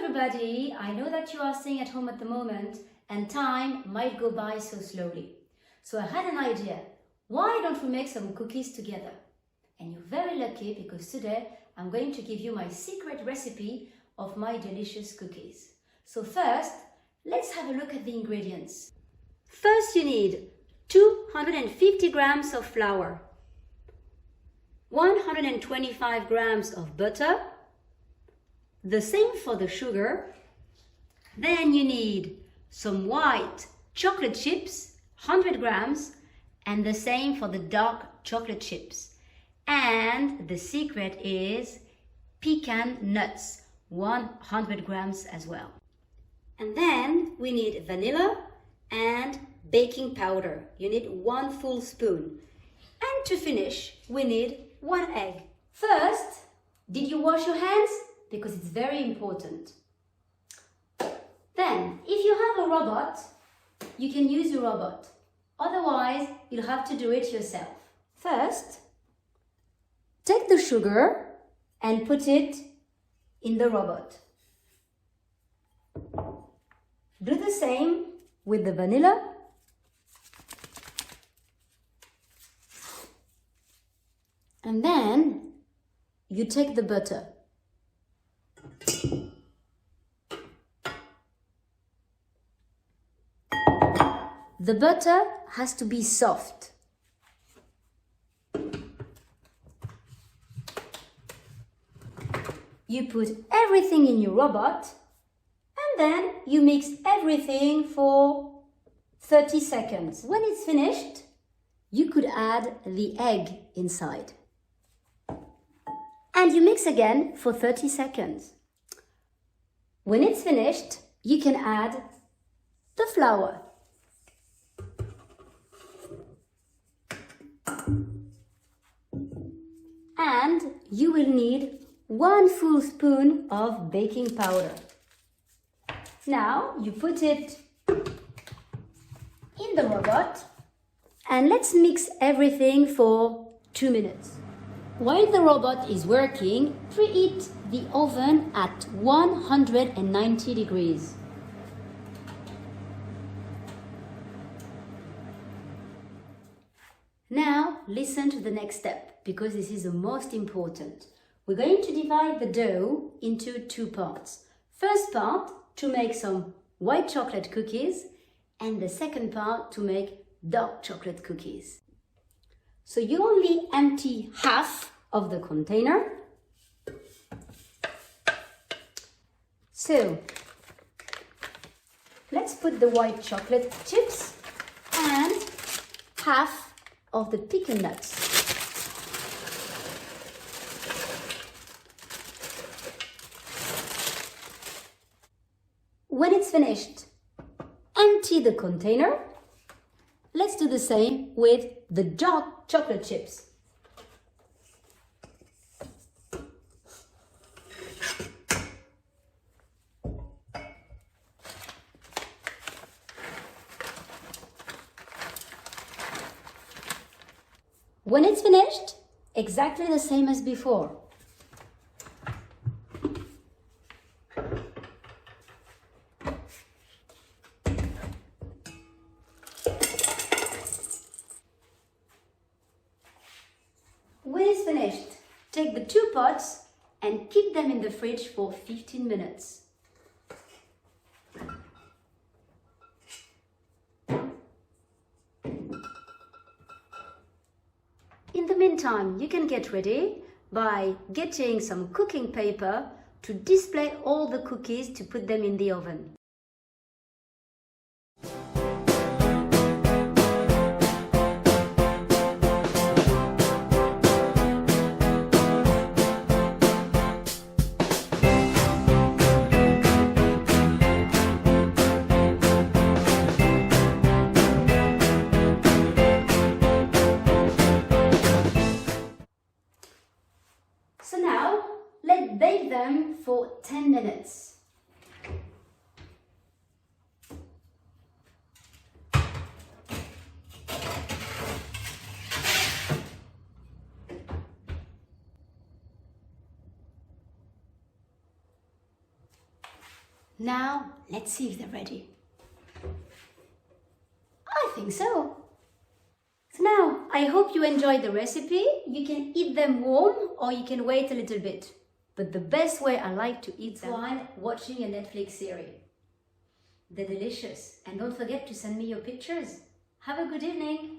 everybody, I know that you are staying at home at the moment and time might go by so slowly. So I had an idea. Why don't we make some cookies together? And you're very lucky because today I'm going to give you my secret recipe of my delicious cookies. So first, let's have a look at the ingredients. First you need 250 grams of flour, 125 grams of butter, the same for the sugar. Then you need some white chocolate chips, 100 grams, and the same for the dark chocolate chips. And the secret is pecan nuts, 100 grams as well. And then we need vanilla and baking powder. You need 1 full spoon. And to finish, we need 1 egg. First, did you wash your hands? Because it's very important. Then, if you have a robot, you can use a robot. Otherwise, you'll have to do it yourself. First, take the sugar and put it in the robot. Do the same with the vanilla. And then you take the butter. The butter has to be soft. You put everything in your robot and then you mix everything for 30 seconds. When it's finished, you could add the egg inside. And you mix again for 30 seconds. When it's finished, you can add the flour. And you will need 1 full spoon of baking powder. Now you put it in the robot and let's mix everything for 2 minutes. While the robot is working, preheat the oven at 190 degrees. Now listen to the next step because this is the most important. We're going to divide the dough into 2 parts. First part to make some white chocolate cookies and the second part to make dark chocolate cookies. So you only empty half of the container. So let's put the white chocolate chips and half of the pecan nuts. When it's finished, empty the container. Let's do the same with the dark chocolate chips. When it's finished, exactly the same as before. When it's finished, take the 2 pots and keep them in the fridge for 15 minutes. In the meantime, you can get ready by getting some cooking paper to display all the cookies to put them in the oven. So now, let's bake them for 10 minutes. Now, let's see if they're ready. I think so. So now, I hope you enjoyed the recipe. You can eat them warm or you can wait a little bit. But the best way I like to eat them while watching a Netflix series. They're delicious. And don't forget to send me your pictures. Have a good evening.